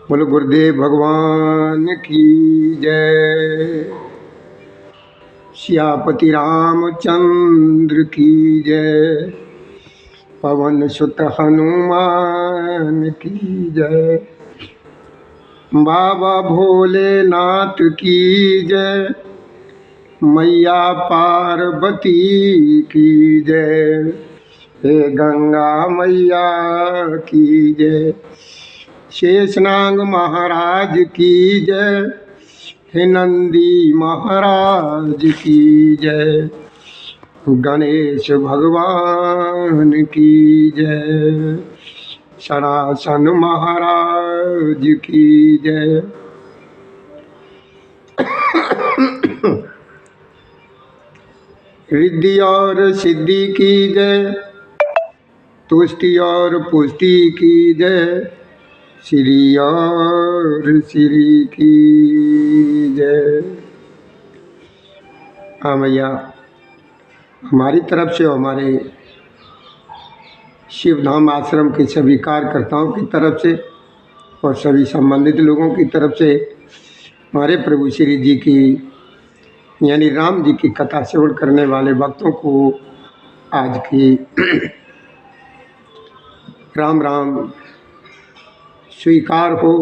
बोलो गुरुदेव भगवान की जय। सियापति रामचंद्र की जय। पवन सुत हनुमान की जय। बाबा भोलेनाथ की जय। मैया पार्वती की जय। हे गंगा मैया की जय। शेषनाग महाराज की जय। हे नंदी महाराज की जय। गणेश भगवान की जय। सनातन महाराज की जय। रिद्धि और सिद्धि की जय। तुष्टि और पुष्टि की जय। श्री और श्री की जय। हाँ भैया, हमारी तरफ से और हमारे शिवधाम आश्रम के सभी कार्यकर्ताओं की तरफ से और सभी संबंधित लोगों की तरफ से हमारे प्रभु श्री जी की यानी राम जी की कथा श्रवण करने वाले भक्तों को आज की राम राम स्वीकार हो।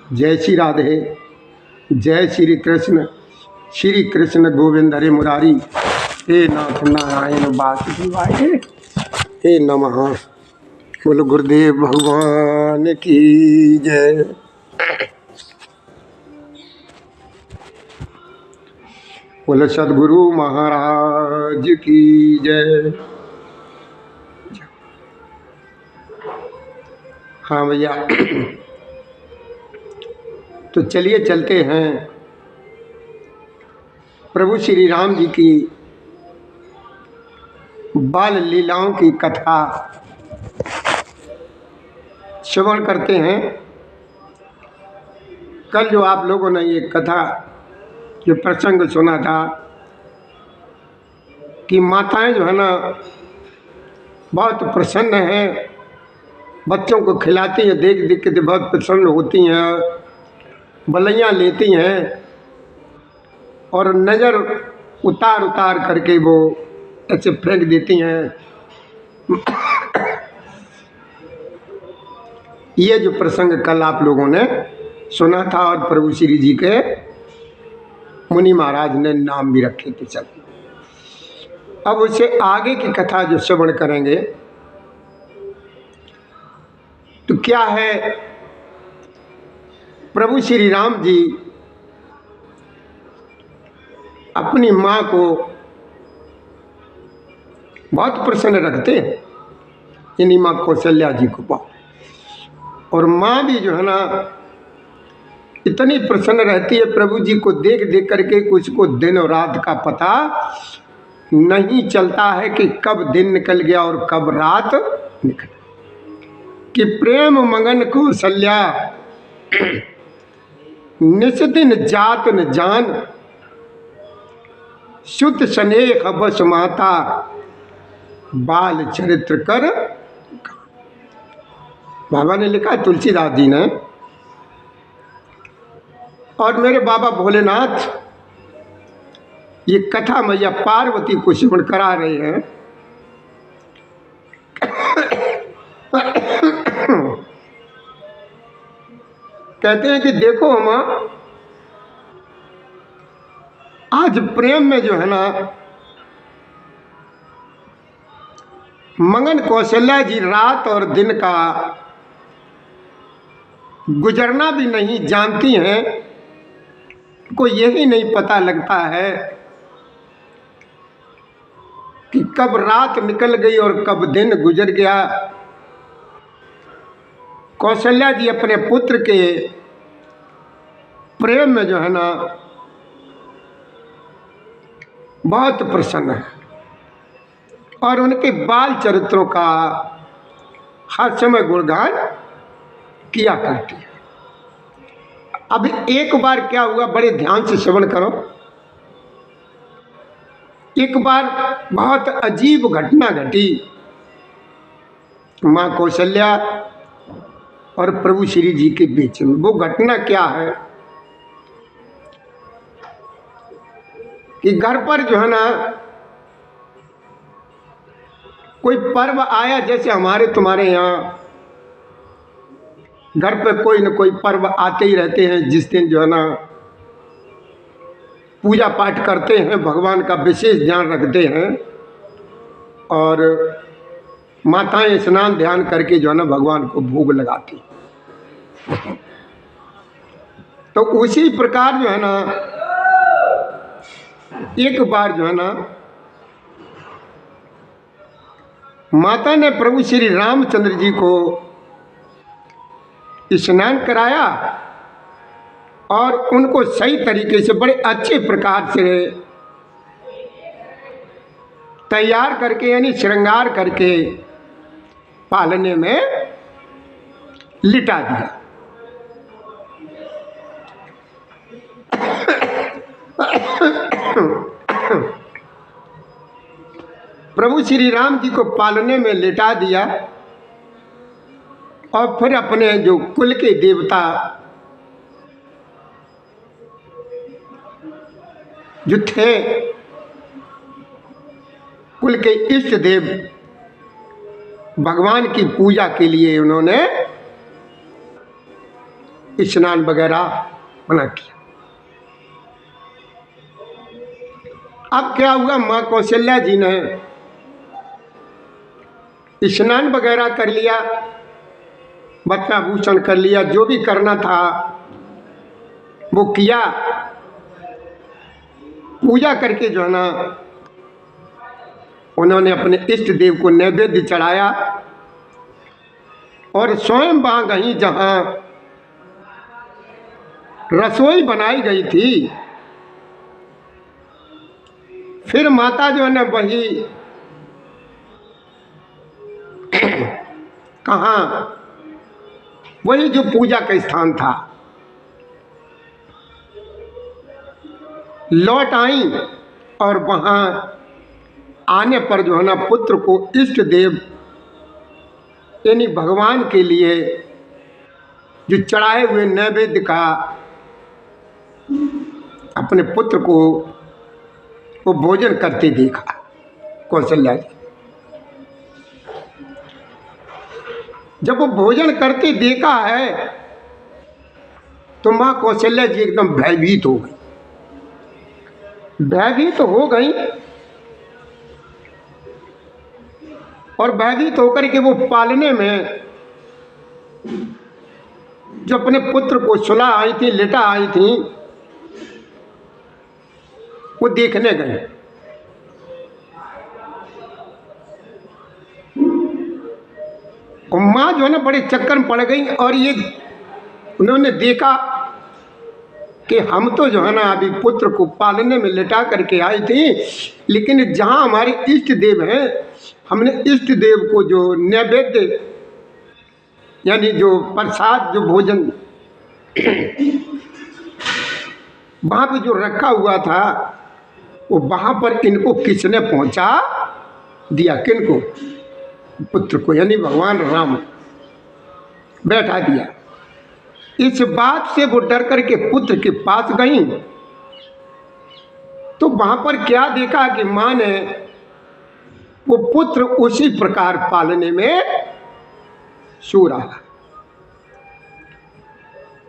जय श्री राधे, जय श्री कृष्ण गोविंद हरे मुरारी। हे नाथ नारायण वासुदेवाय हे नमः। बोलो गुरुदेव भगवान की जय। बोलो सदगुरु महाराज की जय। हाँ भैया, तो चलिए चलते हैं प्रभु श्री राम जी की बाल लीलाओं की कथा श्रवण करते हैं। कल जो आप लोगों ने ये कथा जो प्रसंग सुना था कि माताएं जो है ना बहुत प्रसन्न हैं, बच्चों को खिलाती हैं, देख देख के बहुत प्रसन्न होती हैं, बलैयाँ लेती हैं और नज़र उतार उतार करके वो ऐसे फेंक देती हैं। ये जो प्रसंग कल आप लोगों ने सुना था और प्रभु श्री जी के मुनि महाराज ने नाम भी रखे थे सब। अब उससे आगे की कथा जो श्रवण करेंगे तो क्या है, प्रभु श्री राम जी अपनी माँ को बहुत प्रसन्न रखते हैं, इन्हीं माँ कौशल्या जी को। और माँ भी जो है ना इतनी प्रसन्न रहती है, प्रभु जी को देख देख करके कुछ को दिन और रात का पता नहीं चलता है कि कब दिन निकल गया और कब रात निकल। कि प्रेम मगन कौशल्या निस दिन जात न जान। शुद्ध स्नेह बस माता बाल चरित्र कर। बाबा ने लिखा, तुलसीदास जी ने। और मेरे बाबा भोलेनाथ ये कथा मैया पार्वती को श्रवण करा रहे हैं। कहते हैं कि देखो माँ, आज प्रेम में जो है ना मगन कौशल्या जी रात और दिन का गुजरना भी नहीं जानती हैं। को यही नहीं पता लगता है कि कब रात निकल गई और कब दिन गुजर गया। कौशल्या जी अपने पुत्र के प्रेम में जो है ना बहुत प्रसन्न है और उनके बाल चरित्रों का हर समय गुणगान किया करती है। अब एक बार क्या हुआ, बड़े ध्यान से श्रवण करो। एक बार बहुत अजीब घटना घटी। माँ कौशल्या और प्रभु श्री जी के बीच में। वो घटना क्या है कि घर पर जो है ना कोई पर्व आया, जैसे हमारे तुम्हारे यहाँ घर पे कोई न कोई पर्व आते ही रहते हैं, जिस दिन जो है ना पूजा पाठ करते हैं, भगवान का विशेष ध्यान रखते हैं और माताएं स्नान ध्यान करके जो है ना भगवान को भोग लगाती। तो उसी प्रकार जो है ना एक बार जो है ना माता ने प्रभु श्री रामचंद्र जी को स्नान कराया और उनको सही तरीके से बड़े अच्छे प्रकार से तैयार करके यानी श्रृंगार करके पालने में लिटा दिया। प्रभु श्री राम जी को पालने में लिटा दिया और फिर अपने जो कुल के देवता जो थे, कुल के इष्ट देव भगवान की पूजा के लिए उन्होंने स्नान वगैरह मना किया। अब क्या हुआ, माँ कौशल्या जी ने स्नान वगैरह कर लिया, वस्त्राभूषण कर लिया, जो भी करना था वो किया। पूजा करके जो है ना उन्होंने अपने इष्ट देव को नैवेद्य चढ़ाया और स्वयं वहाँ गई जहाँ रसोई बनाई गई थी। फिर माता जो है ना वही कहाँ, वही जो पूजा का स्थान था, लौट आई और वहाँ आने पर जो है ना पुत्र को इष्ट देव यानी भगवान के लिए जो चढ़ाए हुए नैवेद्य का अपने पुत्र को वो भोजन करते देखा कौशल्या जी। जब वो भोजन करते देखा है तो माँ कौशल्या जी एकदम भयभीत हो गई। भयभीत हो गई और भयभीत होकर के वो पालने में जो अपने पुत्र को सुला आई थी, लेटा आई थी, वो देखने गए। और माँ जो है ना बड़े चक्कर में पड़ गई और ये उन्होंने देखा कि हम तो जो है ना अभी पुत्र को पालने में लेटा करके आई थी, लेकिन जहाँ हमारे इष्ट देव हैं, हमने इष्ट देव को जो नैवेद्य यानी जो प्रसाद जो भोजन वहाँ पे जो रखा हुआ था वो वहाँ पर इनको किसने पहुँचा दिया, किनको, पुत्र को यानी भगवान राम बैठा दिया। इस बात से वो डर करके पुत्र के पास गई तो वहाँ पर क्या देखा कि माँ ने वो पुत्र उसी प्रकार पालने में सो रहा।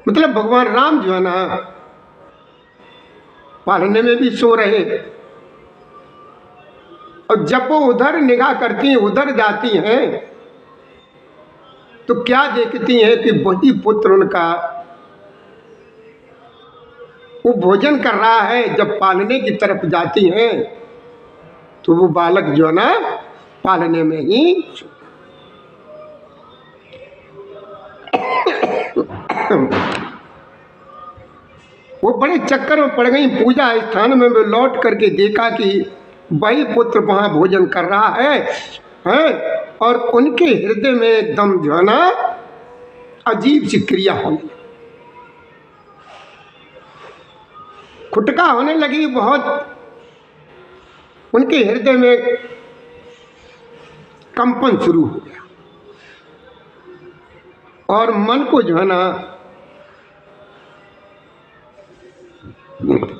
मतलब भगवान राम जो है ना पालने में भी सो रहे और जब वो उधर निगाह करती हैं, उधर जाती हैं तो क्या देखती हैं कि वही पुत्र उनका वो भोजन कर रहा है। जब पालने की तरफ जाती हैं तो वो बालक जो है ना पालने में ही वो बड़े चक्कर में पड़ गई। पूजा स्थान में वो लौट करके देखा कि वही पुत्र वहाँ भोजन कर रहा है और उनके हृदय में एकदम जो है ना अजीब सी क्रिया होने, खुटका होने लगी बहुत। उनके हृदय में कंपन शुरू हो गया और मन को जो है ना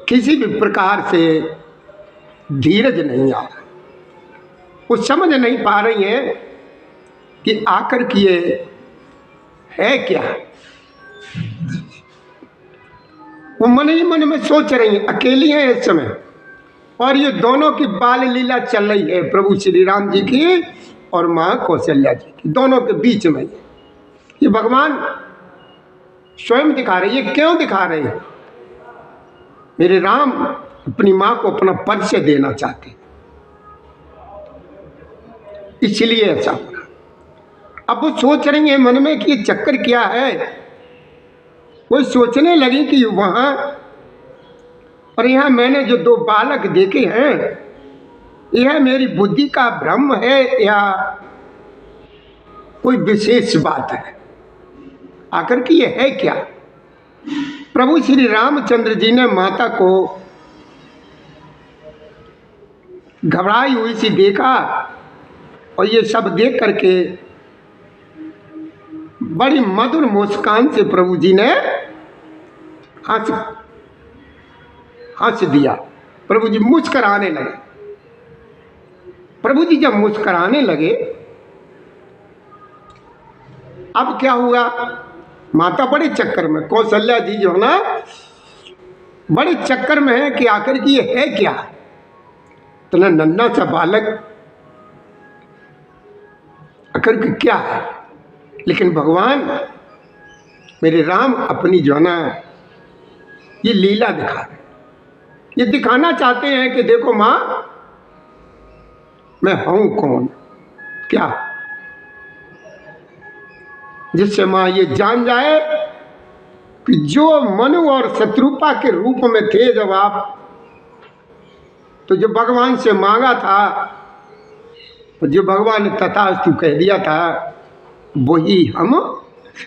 किसी भी प्रकार से धीरज नहीं आ रहा, वो समझ नहीं पा रही है कि आकर कि ये है क्या। वो मन ही मन में सोच रही है, अकेली है इस समय, और ये दोनों की बाल लीला चल रही है, प्रभु श्री राम जी की और माँ कौशल्या जी की, दोनों के बीच में ये भगवान स्वयं दिखा रहे। ये क्यों दिखा रहे हैं? मेरे राम अपनी माँ को अपना परिचय देना चाहते हैं, इसलिए ऐसा हो रहा। अब वो सोच रही है मन में कि ये चक्कर क्या है। वो सोचने लगी कि वहां और यहाँ मैंने जो दो बालक देखे हैं, यह मेरी बुद्धि का भ्रम है या कोई विशेष बात है, आखिर कि ये है क्या। प्रभु श्री रामचंद्र जी ने माता को घबराई हुई सी देखा, और ये सब देख करके बड़ी मधुर मुस्कान से प्रभु जी ने हंस दिया। प्रभु जी मुस्कराने लगे। प्रभु जी जब मुस्कराने लगे, अब क्या हुआ, माता बड़े चक्कर में, कौशल्या जी जो है ना बड़े चक्कर में है कि आखिर की ये है क्या। तो ना नन्हा सा बालक आखिर की क्या है। लेकिन भगवान मेरे राम अपनी जो है ना ये लीला दिखा रहे, ये दिखाना चाहते हैं कि देखो माँ मैं हूं कौन, क्या, जिससे माँ ये जान जाए कि जो मनु और शत्रुपा के रूप में थे जब आप, तो जो भगवान से मांगा था, जो भगवान ने तथास्तु कह दिया था, वही हम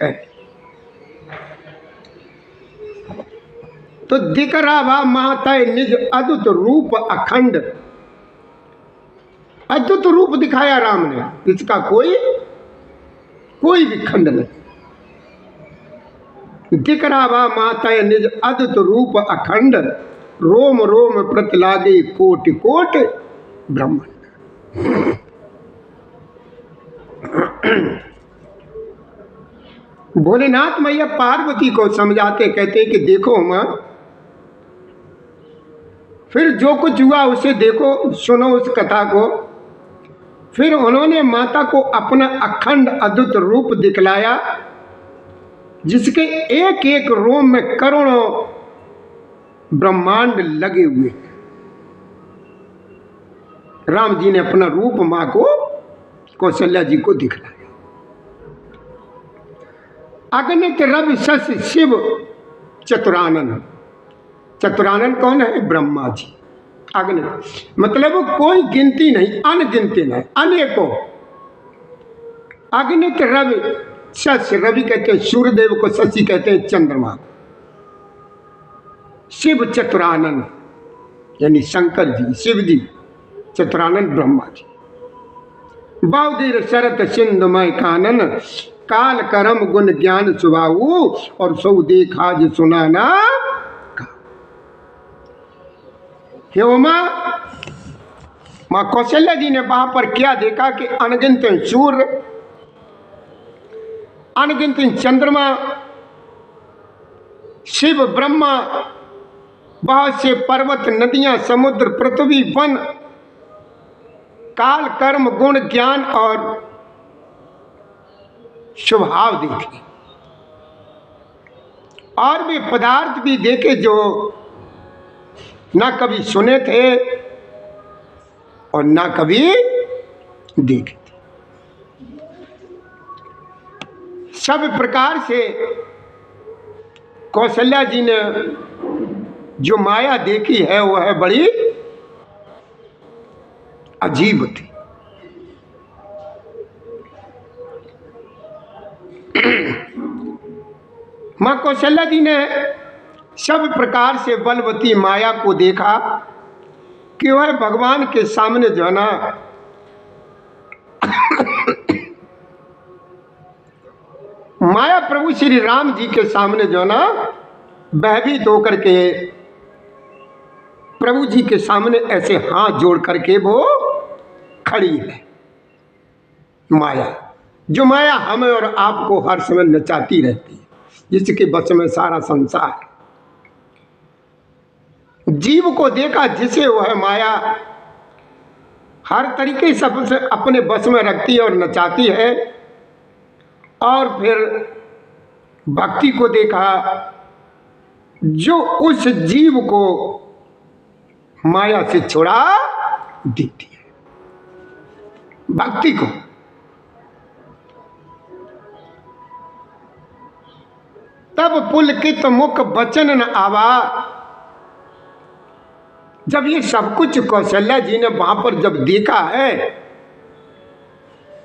है। तो दिख रहा माता निज अद्भुत रूप अखंड, अद्भुत रूप दिखाया राम ने, इसका कोई भी खंड नहीं। दिख रहा माता निज अद्भुत रूप अखंड, रोम रोम प्रति लागे कोटि कोट ब्रह्मांड। भोलेनाथ मैया पार्वती को समझाते कहते हैं कि देखो माँ, फिर जो कुछ हुआ उसे देखो, सुनो उस कथा को। फिर उन्होंने माता को अपना अखंड अद्भुत रूप दिखलाया, जिसके एक एक रोम में करोड़ों ब्रह्मांड लगे हुए। राम जी ने अपना रूप मां को, कौशल्या जी को दिखलाया। अगणित रवि शशि शिव चतुरानन, चतुरानन कौन है? ब्रह्मा जी। अगणित मतलब कोई गिनती नहीं, अनगिनती नहीं, अनेकों। अगणित रवि शशि, रवि कहते हैं सूर्यदेव को, शशि कहते हैं चंद्रमा को। शिव चतुरानन यानी शंकर जी, शिव जी, चतुरानन ब्रह्मा जी। बाउदीर शरत सिंधुमय कानन, काल करम गुण ज्ञान सुबाहु, और सौ देखा जो सुनाना। हे माँ कौशल्या जी ने वहां पर क्या देखा कि अनगिनत सूर्य, अनगिनत चंद्रमा, शिव ब्रह्मा, बहुत से पर्वत, नदियां, समुद्र, पृथ्वी, वन, काल कर्म गुण ज्ञान और स्वभाव देखे, और भी पदार्थ भी देखे जो ना कभी सुने थे और ना कभी देखे थे। सब प्रकार से कौशल्या जी ने जो माया देखी है वह बड़ी अजीब थी। मां कौशल्या जी ने सब प्रकार से बलवती माया को देखा कि वह भगवान के सामने जो है ना माया प्रभु श्री राम जी के सामने जो है ना भयभीत होकर के प्रभु जी के सामने ऐसे हाथ जोड़ करके वो खड़ी है। माया, जो माया हमें और आपको हर समय नचाती रहती है, जिसके बस में सारा संसार। जीव को देखा जिसे वह माया हर तरीके से अपने बस में रखती है और नचाती है। और फिर भक्ति को देखा जो उस जीव को माया से छुड़ा देती है। भक्ति को तब पुलकित मुख वचन न आवा। जब ये सब कुछ कौशल्या जी ने वहां पर जब देखा है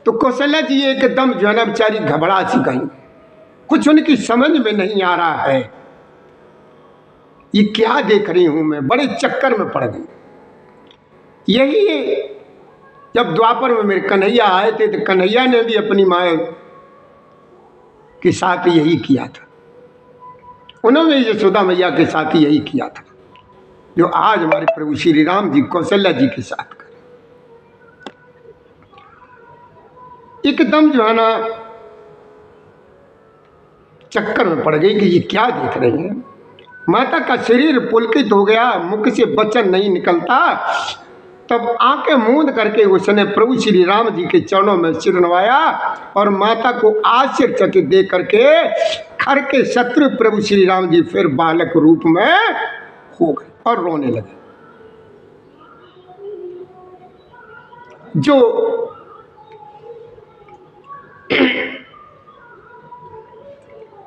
तो कौशल्या जी एकदम जो है ना बेचारी घबरा सी गई। कुछ उनकी समझ में नहीं आ रहा है, ये क्या देख रही हूं मैं, बड़े चक्कर में पड़ गई। यही जब द्वापर में मेरे कन्हैया आए थे तो कन्हैया ने भी अपनी माँ के साथ यही किया था। उन्होंने यशोदा मैया के साथ यही किया था जो आज हमारे प्रभु श्री राम जी कौशल्या जी के साथ करें। एकदम जो है ना चक्कर में पड़ गई कि ये क्या देख रही हैं। माता का शरीर पुलकित हो गया, मुख से वचन नहीं निकलता। तब आंखें मूंद करके उसने प्रभु श्री राम जी के चरणों में सिर नवाया और माता को आश्चर्यचकित देख करके खर के शत्रु प्रभु श्री राम जी फिर बालक रूप में हो गए और रोने लगे। जो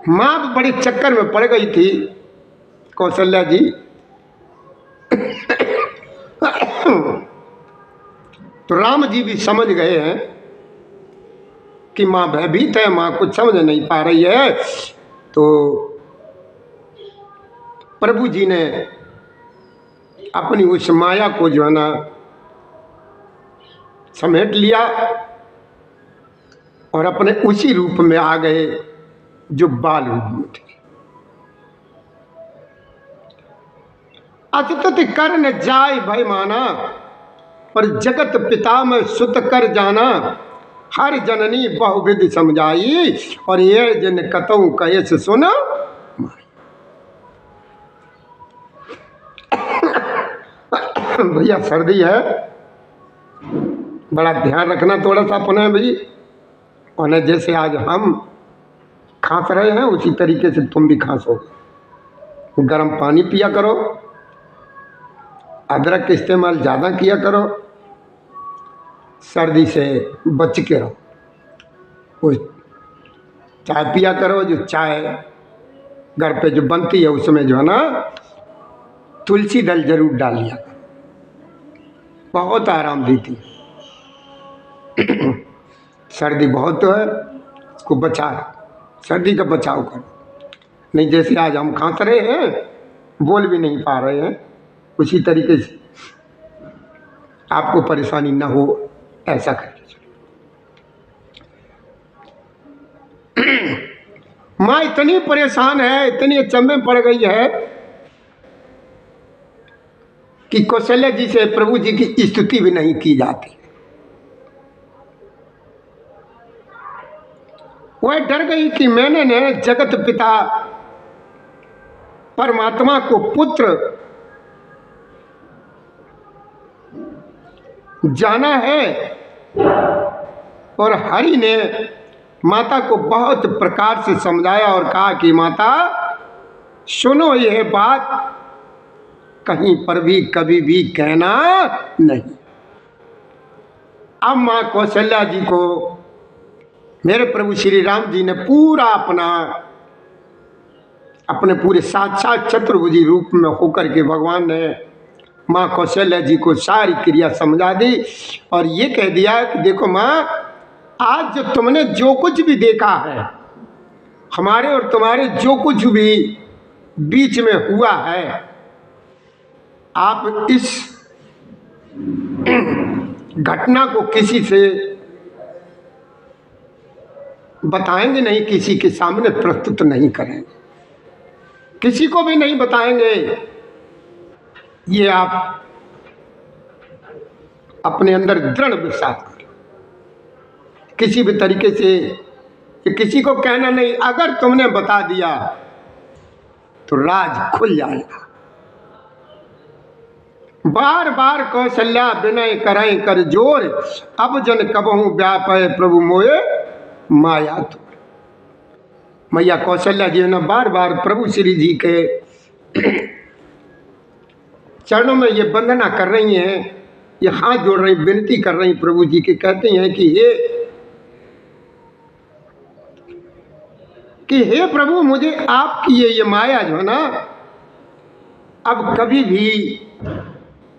मां बड़े चक्कर में पड़ गई थी कौशल्या जी, तो राम जी भी समझ गए हैं कि मां भयभीत है, मां कुछ समझ नहीं पा रही है। तो प्रभु जी ने अपनी उस माया को जो है ना समेट लिया और अपने उसी रूप में आ गए जो बाल रूप में थे। अतिथि कर न जाय भय माना, पर जगत पिता में सुत कर जाना। हर जननी बहुविधि समझाई, और ये जन कतऊ कहे से सुन। भैया सर्दी है, बड़ा ध्यान रखना थोड़ा सा अपने भी। और जैसे आज हम खांस रहे हैं उसी तरीके से तुम भी खांसोगे। गर्म पानी पिया करो, अदरक का इस्तेमाल ज़्यादा किया करो, सर्दी से बच के रहो। वो चाय पिया करो, जो चाय घर पे जो बनती है उसमें जो है ना तुलसी दल जरूर डाल लिया करो, बहुत आराम देती है। सर्दी बहुत है, उसको बचा, सर्दी का बचाव करो। नहीं जैसे आज हम खांस रहे हैं, बोल भी नहीं पा रहे हैं, उसी तरीके से आपको परेशानी ना हो ऐसा करके। माँ इतनी परेशान है, इतनी अचंभे में पड़ गई है कि कौशल्या जी से प्रभु जी की स्तुति भी नहीं की जाती। वह डर गई कि मैंने ने जगत पिता परमात्मा को पुत्र जाना है। और हरि ने माता को बहुत प्रकार से समझाया और कहा कि माता सुनो, यह बात कहीं पर भी कभी भी कहना नहीं। अब माँ कौशल्या जी को मेरे प्रभु श्री राम जी ने पूरा अपने पूरे साक्षात चतुर्भुजी रूप में होकर के भगवान ने माँ कौशल्या जी को सारी क्रिया समझा दी और ये कह दिया कि देखो माँ, आज जो तुमने जो कुछ भी देखा है, हमारे और तुम्हारे जो कुछ भी बीच में हुआ है, आप इस घटना को किसी से बताएंगे नहीं, किसी के सामने प्रस्तुत नहीं करेंगे, किसी को भी नहीं बताएंगे। ये आप अपने अंदर दृढ़ विश्वास करें। किसी भी तरीके से कि किसी को कहना नहीं। अगर तुमने बता दिया तो राज खुल जाएगा। बार बार कौशल्या विनय करई कर जोर, अब जन कबहू व्यापय प्रभु मोए माया तो। मैया कौशल्या जी ने बार बार प्रभु श्री जी के चरणों में ये वंदना कर रही हैं, ये हाथ जोड़ रही, विनती कर रही प्रभु जी के। कहते हैं कि हे प्रभु, मुझे आपकी ये माया जो है ना, अब कभी भी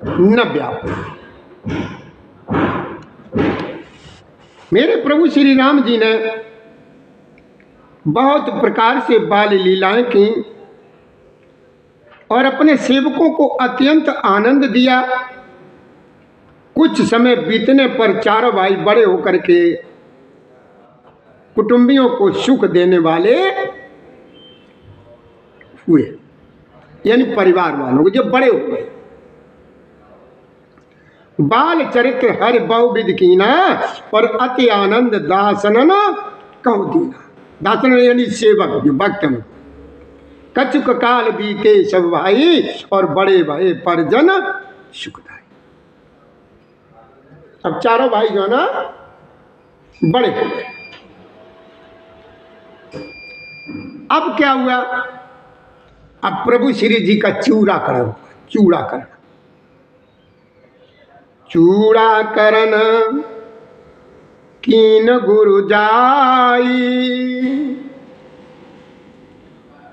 न व्यापे। मेरे प्रभु श्री राम जी ने बहुत प्रकार से बाल लीलाएं की और अपने सेवकों को अत्यंत आनंद दिया। कुछ समय बीतने पर चारों भाई बड़े होकर के कुटुंबियों को सुख देने वाले हुए, यानी परिवार वालों को जब बड़े हो गए। बाल चरित्र हर बहुविध कीना और अति आनंद दासनन कहु दीना। दासन यानी सेवक, जो भक्तन। कछुक काल बीते सब भाई और बड़े भाई परजन सुखदाई। अब चारों भाई जो है ना बड़े हो गए। अब क्या हुआ? अब प्रभु श्री जी का चूड़ाकरण। चूड़ाकरण कीन गुरु जाई,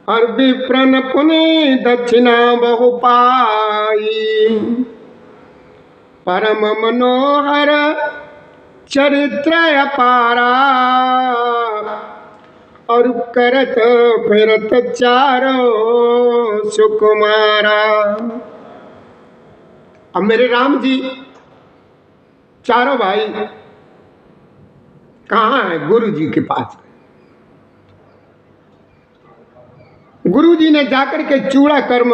और विप्रन पुनि दक्षिणा बहु पाई। परम मनोहर चरित्र अपारा, और करत फिरत चारों सुकुमारा। अब मेरे राम जी चारों भाई कहाँ है? गुरु जी के पास। गुरु जी ने जाकर के चूड़ा कर्म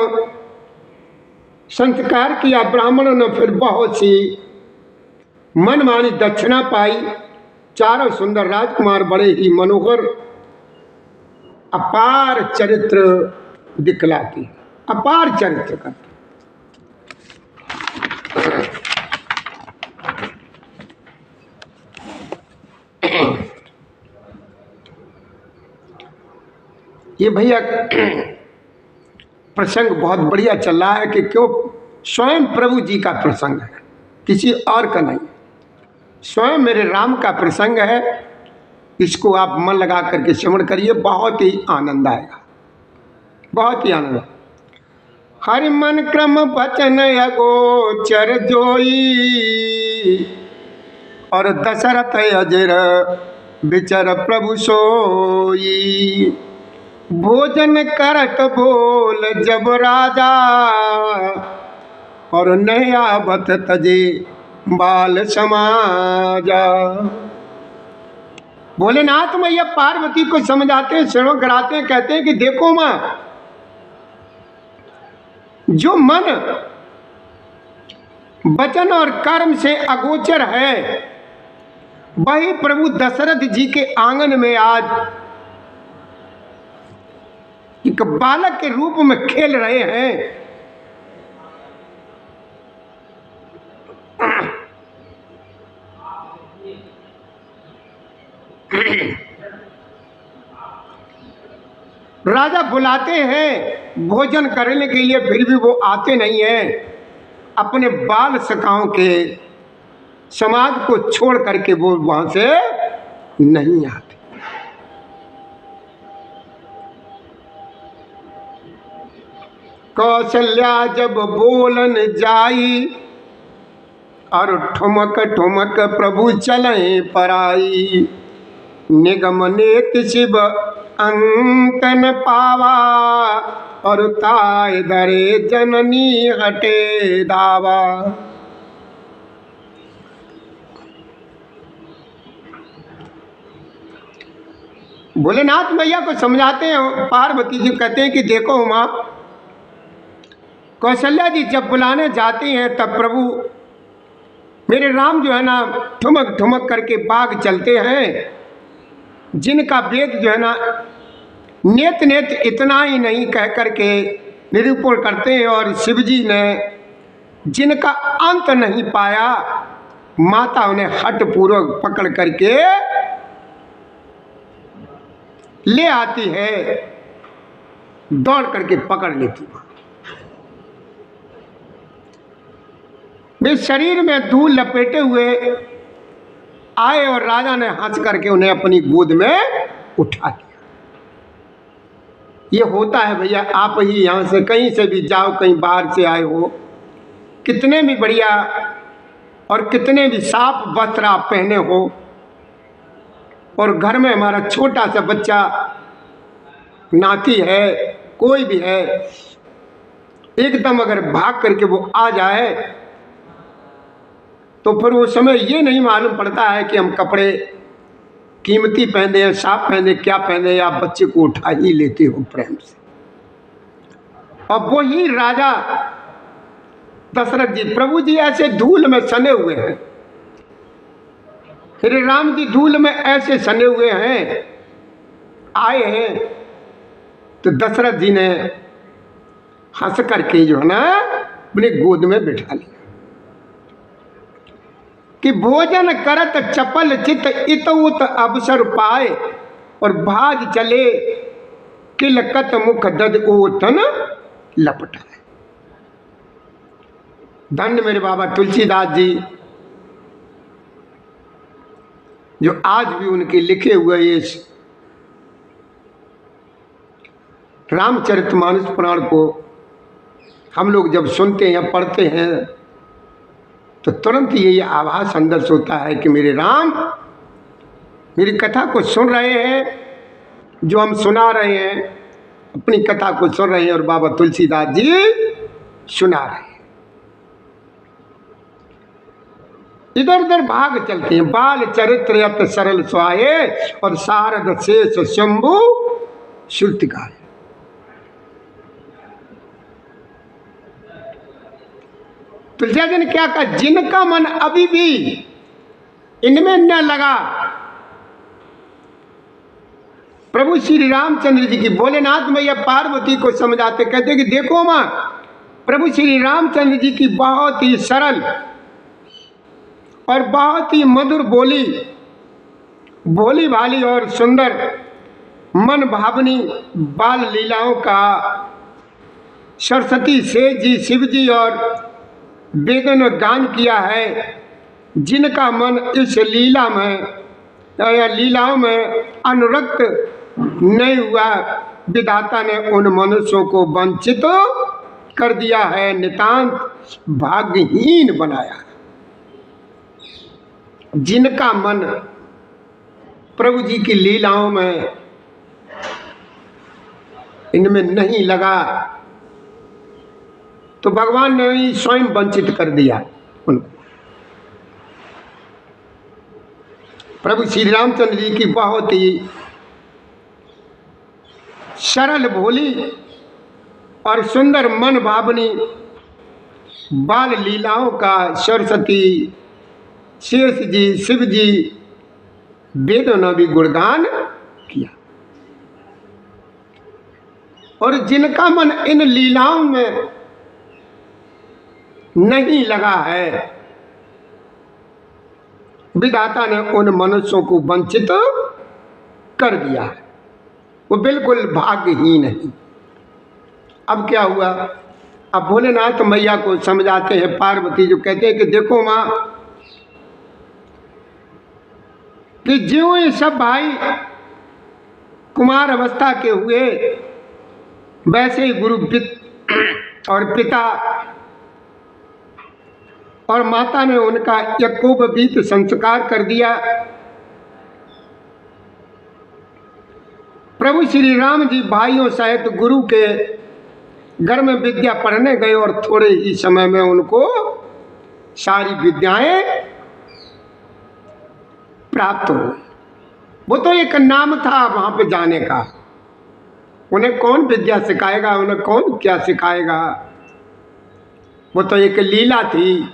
संस्कार किया। ब्राह्मणों ने फिर बहुत सी मनमानी दक्षिणा पाई। चारों सुंदर राजकुमार बड़े ही मनोहर अपार चरित्र दिखलाती, अपार चरित्र का। ये भैया प्रसंग बहुत बढ़िया चल रहा है कि क्यों स्वयं प्रभु जी का प्रसंग है, किसी और का नहीं। स्वयं मेरे राम का प्रसंग है। इसको आप मन लगा करके श्रवण करिए, बहुत ही आनंद आएगा, बहुत ही आनंद। हरि मन क्रम बचन अगोचर जोई, और दशरथ अजर विचर प्रभु सोई। भोजन करत बोल जब राजा, और नयावत तजे बाल समाजा। भोलेनाथ मैया पार्वती को समझाते हैं, श्रवण कराते हैं, कहते हैं कि देखो माँ, जो मन वचन और कर्म से अगोचर है, वही प्रभु दशरथ जी के आंगन में आज एक बालक के रूप में खेल रहे हैं। राजा बुलाते हैं भोजन करने के लिए, फिर भी वो आते नहीं हैं। अपने बाल सखाओं के समाज को छोड़ करके वो वहां से नहीं आते। कौशल्या जब बोलन जाई, और ठुमक ठुमक प्रभु चले पराई। निगम नेत शिव अंकन पावा, और ताय धरे जननी हटे दावा। भोलेनाथ मैया को समझाते हैं। पार्वती जी कहते हैं कि देखो माँ, कौशल्या जी जब बुलाने जाती हैं तब प्रभु मेरे राम जो है ना ठुमक ठुमक करके बाग चलते हैं, जिनका वेद जो है ना नेत नेत इतना ही नहीं कह करके निरूपण करते हैं, और शिव जी ने जिनका अंत नहीं पाया, माता उन्हें हठ पूर्वक पकड़ करके ले आती है, दौड़ करके पकड़ लेती है। वे शरीर में धूल लपेटे हुए आए और राजा ने हंस करके उन्हें अपनी गोद में उठा लिया। ये होता है भैया, आप ही यहाँ से कहीं से भी जाओ, कहीं बाहर से आए हो, कितने भी बढ़िया और कितने भी साफ वस्त्र आप पहने हो, और घर में हमारा छोटा सा बच्चा नाती है, कोई भी है, एकदम अगर भाग करके वो आ जाए तो फिर वो समय ये नहीं मालूम पड़ता है कि हम कपड़े कीमती पहने हैं, साफ पहने, क्या पहने, आप बच्चे को उठा ही लेते हो प्रेम से। अब वही राजा दशरथ जी, प्रभु जी ऐसे धूल में सने हुए हैं, श्री राम जी धूल में ऐसे सने हुए हैं, आए हैं, तो दशरथ जी ने हंस करके जो है ना अपने गोद में बिठा लिया कि भोजन करत चपल चित इत उत अवसर पाए, और भाज चले किलकत मुख दद ओतन लपटाए। धन्य मेरे बाबा तुलसीदास जी, जो आज भी उनके लिखे हुए ये रामचरितमानस पुराण को हम लोग जब सुनते हैं, पढ़ते हैं, तो तुरंत ये आभास अंदर से होता है कि मेरे राम मेरी कथा को सुन रहे हैं, जो हम सुना रहे हैं, अपनी कथा को सुन रहे हैं, और बाबा तुलसीदास जी सुना रहे हैं। इधर उधर भाग चलते हैं, बाल चरित्र यत सरल स्वाये, और शारद शेष शंभु श्रुति गाये। तुलसीदास जी ने क्या कहा, जिनका मन अभी भी इनमें न लगा, प्रभु श्री रामचंद्र जी की, भोलेनाथ मैया पार्वती को समझाते, कहते कि देखो मां, प्रभु श्री रामचंद्र जी की बहुत ही सरल और बहुत ही मधुर बोली, भोली भाली और सुंदर मन भावनी बाल लीलाओं का सरस्वती शेष जी, शिव जी और वेदों ने गान किया है। जिनका मन इस लीला में या लीलाओं में अनुरक्त नहीं हुआ, विधाता ने उन मनुष्यों को वंचित कर दिया है, नितांत भाग्यहीन बनाया। जिनका मन प्रभु जी की लीलाओं में इनमें नहीं लगा, तो भगवान ने ही स्वयं वंचित कर दिया उनको। प्रभु श्री रामचंद्र जी की बहुत ही सरल भोली और सुंदर मन भावनी बाल लीलाओं का सरस्वती शेष जी, शिव जी, वेदों ने भी गुणगान किया। और जिनका मन इन लीलाओं में नहीं लगा है, विधाता ने उन मनुष्यों को वंचित कर दिया है, वो बिल्कुल भाग्यहीन नहीं। अब क्या हुआ, अब भोलेनाथ मैया को समझाते हैं पार्वती, जो कहते हैं कि देखो माँ, कि ज्यों ये सब भाई कुमार अवस्था के हुए, वैसे ही गुरु और पिता और माता ने उनका यज्ञोपवीत संस्कार कर दिया। प्रभु श्री राम जी भाइयों सहित गुरु के घर में विद्या पढ़ने गए, और थोड़े ही समय में उनको सारी विद्याएं प्राप्त हो। वो तो एक नाम था वहाँ पे जाने का। उन्हें कौन विद्या सिखाएगा, उन्हें कौन क्या सिखाएगा। वो तो एक लीला थी।